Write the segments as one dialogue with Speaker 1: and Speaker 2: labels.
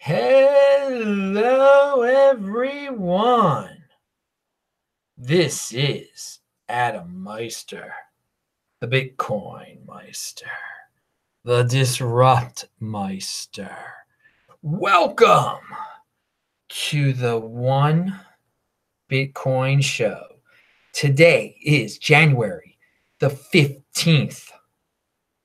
Speaker 1: Hello, everyone. This is Adam Meister, the Bitcoin Meister, the Disrupt Meister. Welcome to the One Bitcoin Show. Today is January the 15th,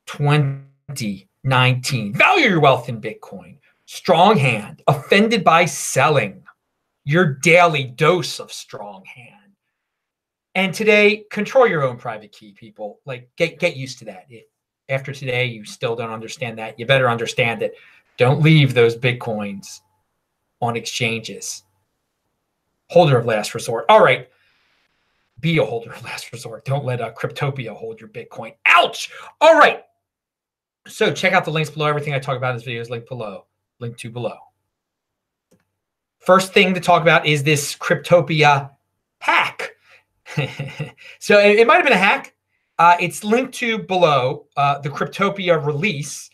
Speaker 1: 2019. Value your wealth in Bitcoin. Strong hand, offended by selling. Your daily dose of strong hand. And today, control your own private key, people. Like, get used to that. If after today you still don't understand that, you better understand it. Don't leave those Bitcoins on exchanges. Holder of last resort. All right. Be a holder of last resort. Don't let Cryptopia hold your Bitcoin. Ouch! All right. So check out the links below. Everything I talk about in this video is linked below. Link to below. First thing to talk about is this Cryptopia hack. So it might have been a hack. It's linked to below the Cryptopia release.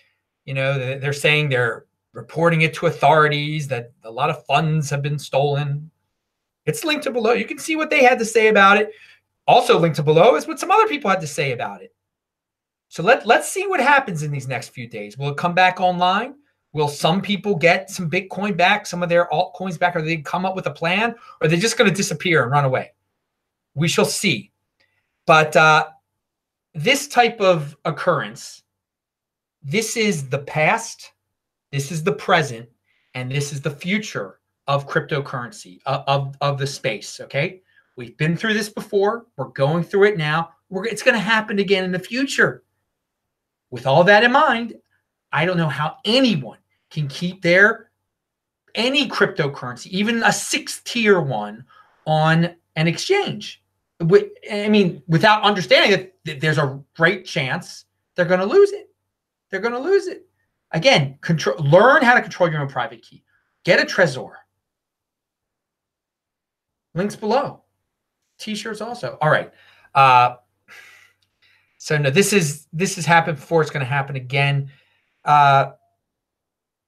Speaker 1: You know, they're saying they're reporting it to authorities that a lot of funds have been stolen. It's linked to below. You can see what they had to say about it. Also linked to below is what some other people had to say about it. So let's see what happens in these next few days. Will it come back online? Will some people get some Bitcoin back, some of their altcoins back? Are they come up with a plan? Or are they just going to disappear and run away? We shall see. But this type of occurrence, this is the past, this is the present, and this is the future of cryptocurrency, of the space, okay? We've been through this before. We're going through it now. It's going to happen again in the future. With all that in mind, I don't know how anyone can keep any cryptocurrency, even a 6th-tier one, on an exchange. I mean, without understanding that there's a great chance they're going to lose it. They're going to lose it. Again, learn how to control your own private key. Get a Trezor. Links below. T-shirts also. All right. So no, this has happened before. It's going to happen again.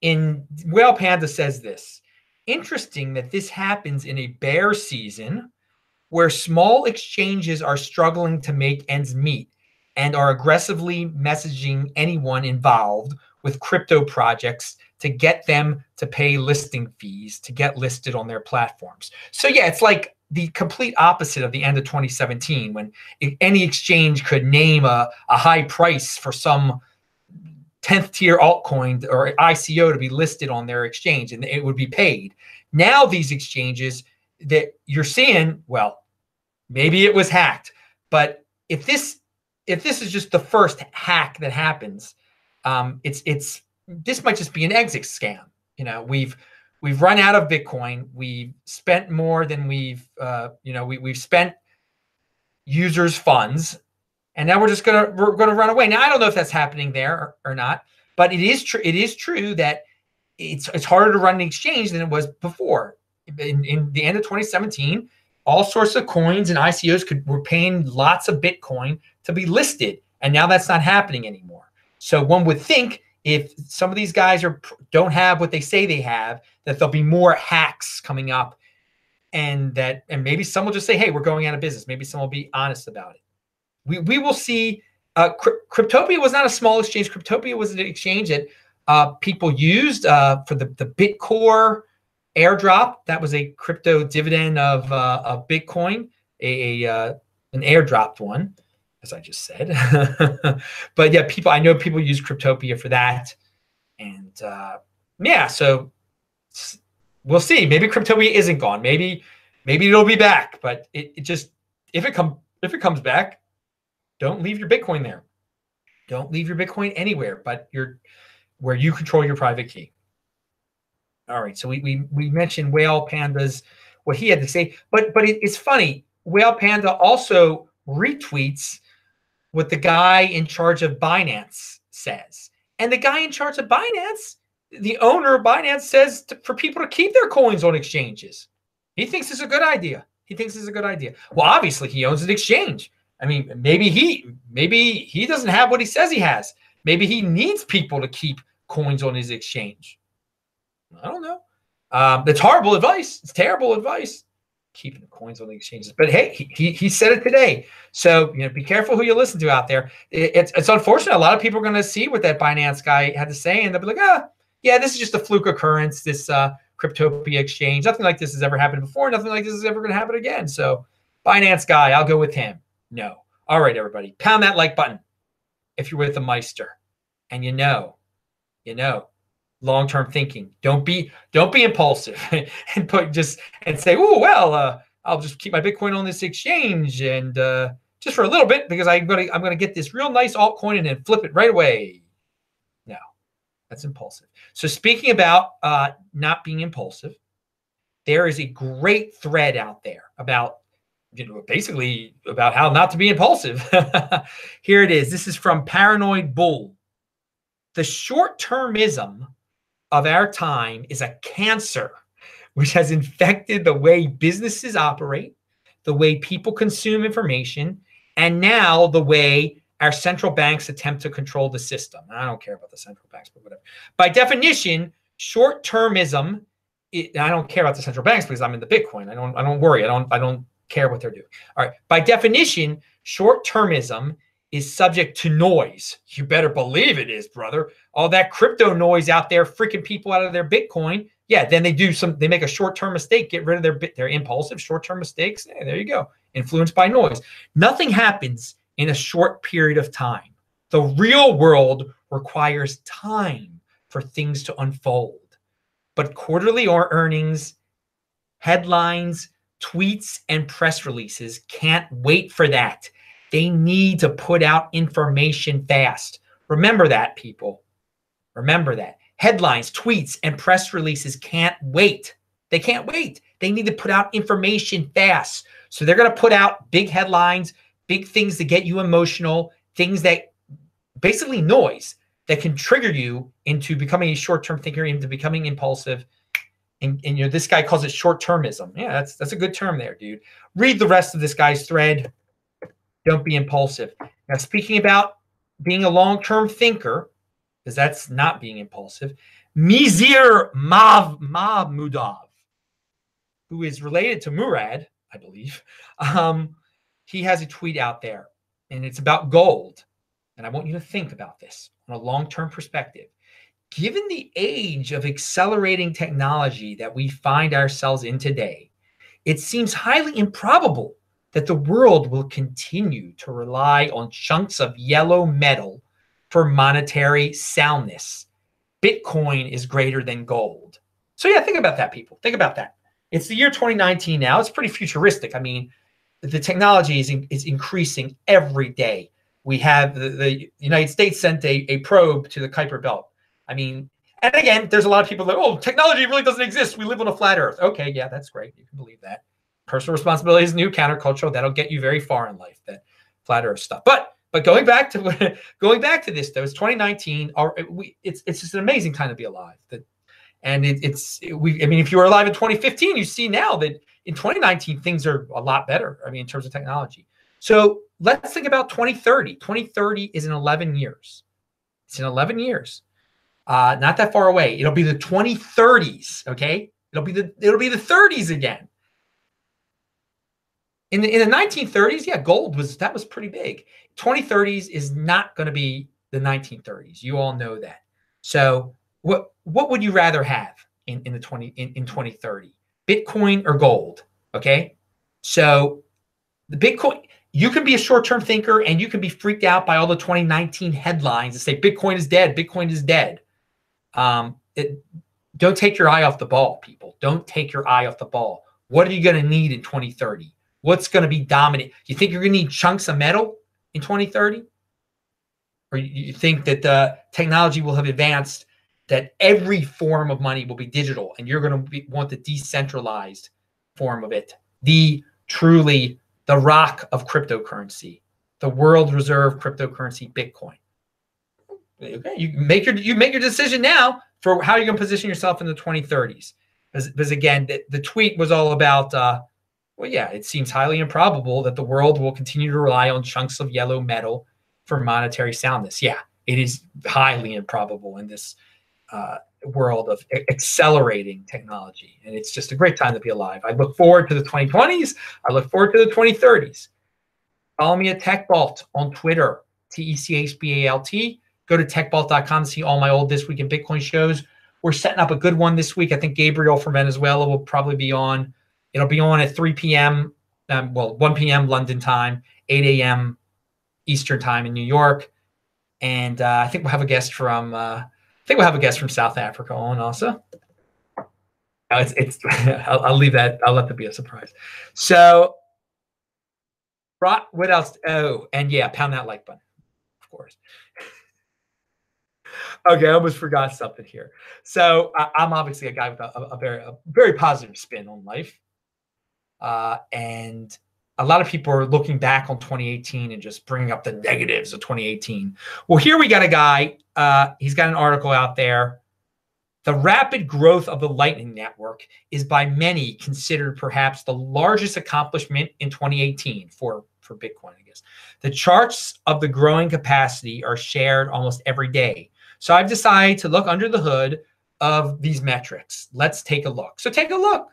Speaker 1: In Whale Panda says this. Interesting that this happens in a bear season where small exchanges are struggling to make ends meet and are aggressively messaging anyone involved with crypto projects to get them to pay listing fees to get listed on their platforms. So yeah, it's like the complete opposite of the end of 2017 when any exchange could name a high price for some 10th tier altcoin or ICO to be listed on their exchange and it would be paid. Now these exchanges that you're seeing, well, maybe it was hacked, but if this is just the first hack that happens, this might just be an exit scam. You know, we've run out of Bitcoin. We've spent more than we've spent users' funds, and now we're gonna run away. Now I don't know if that's happening there or not, but it is true. It is true that it's harder to run an exchange than it was before. In the end of 2017, all sorts of coins and ICOs were paying lots of Bitcoin to be listed, and now that's not happening anymore. So one would think if some of these guys don't have what they say they have, that there'll be more hacks coming up, and maybe some will just say, "Hey, we're going out of business." Maybe some will be honest about it. We will see. Cryptopia was not a small exchange. Cryptopia was an exchange that people used for the Bitcore airdrop. That was a crypto dividend of Bitcoin, an airdropped one, as I just said. But yeah, I know people use Cryptopia for that, and yeah, so we'll see. Maybe Cryptopia isn't gone. Maybe it'll be back. But it just if it comes back, don't leave your Bitcoin there. Don't leave your Bitcoin anywhere, but where you control your private key. All right, so we mentioned Whale Panda's what he had to say, but it's funny. Whale Panda also retweets what the guy in charge of Binance says, and the guy in charge of Binance, the owner of Binance, says for people to keep their coins on exchanges. He thinks it's a good idea. Well, obviously he owns an exchange. I mean, maybe he doesn't have what he says he has. Maybe he needs people to keep coins on his exchange. I don't know. It's horrible advice. It's terrible advice. Keeping the coins on the exchanges. But hey, he said it today. So be careful who you listen to out there. It's unfortunate. A lot of people are going to see what that Binance guy had to say, and they'll be like, yeah, this is just a fluke occurrence. This Cryptopia exchange. Nothing like this has ever happened before. Nothing like this is ever going to happen again. So Binance guy, I'll go with him. No. All right, everybody, pound that like button if you're with the Meister, and long-term thinking. Don't be impulsive and say, oh well, I'll just keep my Bitcoin on this exchange and just for a little bit because I'm gonna get this real nice altcoin and then flip it right away. No, that's impulsive. So speaking about not being impulsive, there is a great thread out there about basically about how not to be impulsive. Here it is. This is from Paranoid Bull. The short-termism of our time is a cancer which has infected the way businesses operate, the way people consume information, and now the way our central banks attempt to control the system. I don't care about the central banks, but whatever. By definition, short-termism, I don't care about the central banks because I'm in the Bitcoin. I don't worry. I don't care what they're doing. All right. By definition, short-termism is subject to noise. You better believe it is, brother. All that crypto noise out there freaking people out of their Bitcoin. Yeah, then they make a short-term mistake, get rid of their impulsive short-term mistakes. Yeah, there you go. Influenced by noise. Nothing happens in a short period of time. The real world requires time for things to unfold. But quarterly earnings, headlines, tweets, and press releases can't wait for that. They need to put out information fast. Remember that, people. Remember that. Headlines, tweets, and press releases can't wait. They can't wait. They need to put out information fast. So they're going to put out big headlines, big things that get you emotional, things that basically noise that can trigger you into becoming a short-term thinker, into becoming impulsive. And this guy calls it short-termism. Yeah, that's a good term there, dude. Read the rest of this guy's thread. Don't be impulsive. Now, speaking about being a long-term thinker, because that's not being impulsive, Mizir Mahmudov, who is related to Murad, I believe, he has a tweet out there, and it's about gold. And I want you to think about this on a long-term perspective. Given the age of accelerating technology that we find ourselves in today, it seems highly improbable that the world will continue to rely on chunks of yellow metal for monetary soundness. Bitcoin is greater than gold. So yeah, think about that, people. Think about that. It's the year 2019 now. It's pretty futuristic. I mean, the technology is increasing every day. We have the United States sent a probe to the Kuiper Belt. I mean, and again, there's a lot of people that, oh, technology really doesn't exist. We live on a flat earth. Okay, yeah, that's great. You can believe that. Personal responsibility is new, countercultural. That'll get you very far in life, that flat earth stuff. But going back to this, though, it's 2019. It's just an amazing time to be alive. I mean, if you were alive in 2015, you see now that in 2019 things are a lot better. I mean, in terms of technology. So let's think about 2030. 2030 is in 11 years. It's in 11 years. Not that far away. It'll be the 2030s. Okay, it'll be the 30s again. In the 1930s, yeah, gold was pretty big. 2030s is not going to be the 1930s. You all know that. So what would you rather have in 2030? Bitcoin or gold? Okay, so the Bitcoin. You can be a short-term thinker and you can be freaked out by all the 2019 headlines that say Bitcoin is dead. Bitcoin is dead. Don't take your eye off the ball, people. Don't take your eye off the ball. What are you going to need in 2030? What's going to be dominant? You think you're going to need chunks of metal in 2030? Or you think that the technology will have advanced, that every form of money will be digital and you're going to want the decentralized form of it, the rock of cryptocurrency, the world reserve cryptocurrency, Bitcoin. Okay, you make your decision now for how you're going to position yourself in the 2030s. Because again, the tweet was all about, well, yeah, it seems highly improbable that the world will continue to rely on chunks of yellow metal for monetary soundness. Yeah, it is highly improbable in this world of accelerating technology. And it's just a great time to be alive. I look forward to the 2020s. I look forward to the 2030s. Follow me at TechBalt on Twitter, TechBalt. Go to techbalt.com to see all my old This Week in Bitcoin shows. We're setting up a good one this week. I think Gabriel from Venezuela will probably be on. It'll be on at 3 p.m. 1 p.m. London time, 8 a.m. Eastern time in New York. And I think we'll have a guest from South Africa on also. I'll leave that. I'll let that be a surprise. So, what else? Oh, and yeah, pound that like button, of course. Okay, I almost forgot something here. So I'm obviously a guy with a very positive spin on life, and a lot of people are looking back on 2018 and just bringing up the negatives of 2018. Well, here we got a guy. He's got an article out there. The rapid growth of the Lightning Network is by many considered perhaps the largest accomplishment in 2018 for Bitcoin, I guess. The charts of the growing capacity are shared almost every day. So I've decided to look under the hood of these metrics. Let's take a look. So take a look.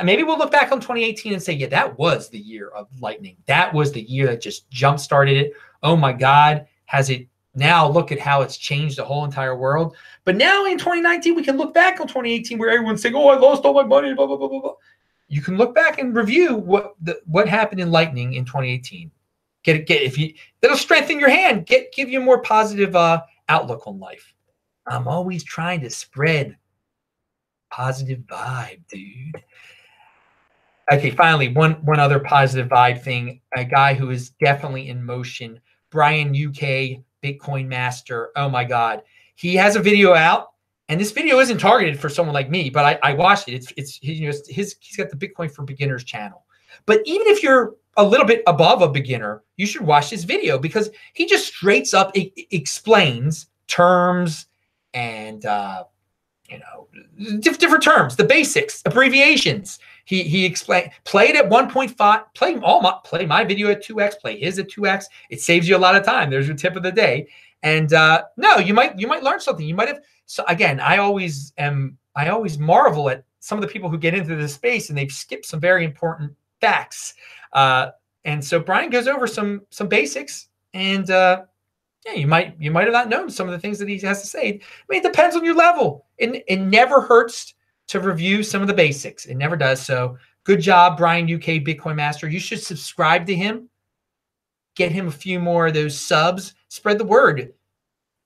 Speaker 1: Maybe we'll look back on 2018 and say, yeah, that was the year of Lightning. That was the year that just jump-started it. Oh my God, has it now? Look at how it's changed the whole entire world. But now in 2019, we can look back on 2018 where everyone's saying, oh, I lost all my money, blah, blah, blah, blah, blah. You can look back and review what happened in Lightning in 2018. That'll strengthen your hand, give you a more positive outlook on life. I'm always trying to spread positive vibe, dude. Okay, finally, one other positive vibe thing. A guy who is definitely in motion, Brian UK, Bitcoin Master. Oh my God, he has a video out, and this video isn't targeted for someone like me, but I watched it. He's got the Bitcoin for Beginners channel. But even if you're a little bit above a beginner, you should watch this video because he just straight up explains terms and different terms, the basics, abbreviations. He explained, play it at 1.5, play my video at 2x, play his at 2x. It saves you a lot of time. There's your tip of the day. And no, you might learn something. You might have. So again, I always marvel at some of the people who get into this space and they've skipped some very important facts. And so Brian goes over some basics, and yeah, you might have not known some of the things that he has to say. I mean, it depends on your level. It never hurts to review some of the basics. It never does. So good job, Brian UK, Bitcoin Master. You should subscribe to him. Get him a few more of those subs. Spread the word.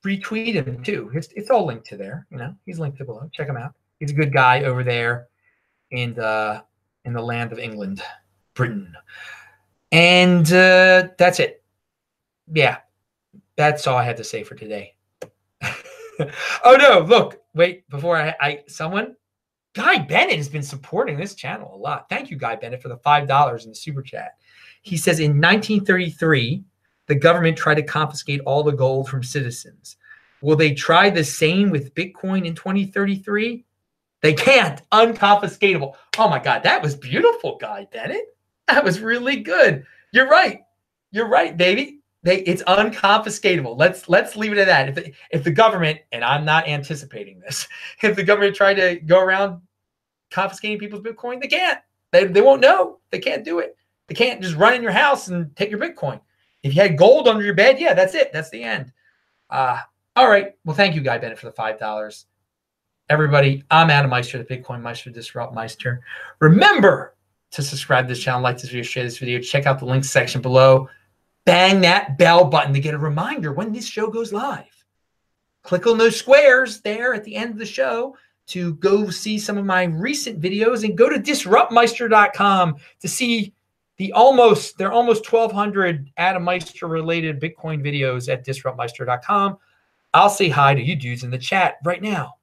Speaker 1: Retweet him too. It's all linked to there. He's linked to below. Check him out. He's a good guy over there in the land of England, Britain. And that's it. Yeah, that's all I had to say for today. Oh no, look, wait, before Guy Bennett has been supporting this channel a lot. Thank you, Guy Bennett, for the $5 in the super chat. He says in 1933, the government tried to confiscate all the gold from citizens. Will they try the same with Bitcoin in 2033? They can't. Unconfiscatable. Oh my God, that was beautiful, Guy Bennett. That was really good. You're right. You're right, baby. It's unconfiscatable. Let's leave it at that. If the government, and I'm not anticipating this, if the government tried to go around confiscating people's Bitcoin, they can't. They won't know. They can't do it. They can't just run in your house and take your Bitcoin. If you had gold under your bed, yeah, that's it. That's the end. All right. Well, thank you, Guy Bennett, for the $5. Everybody, I'm Adam Meister, the Bitcoin Meister, Disrupt Meister. Remember to subscribe to this channel, like this video, share this video. Check out the links section below. Bang that bell button to get a reminder when this show goes live. Click on those squares there at the end of the show to go see some of my recent videos, and go to disruptmeister.com to see their almost 1,200 Adam Meister related Bitcoin videos at disruptmeister.com. I'll say hi to you dudes in the chat right now.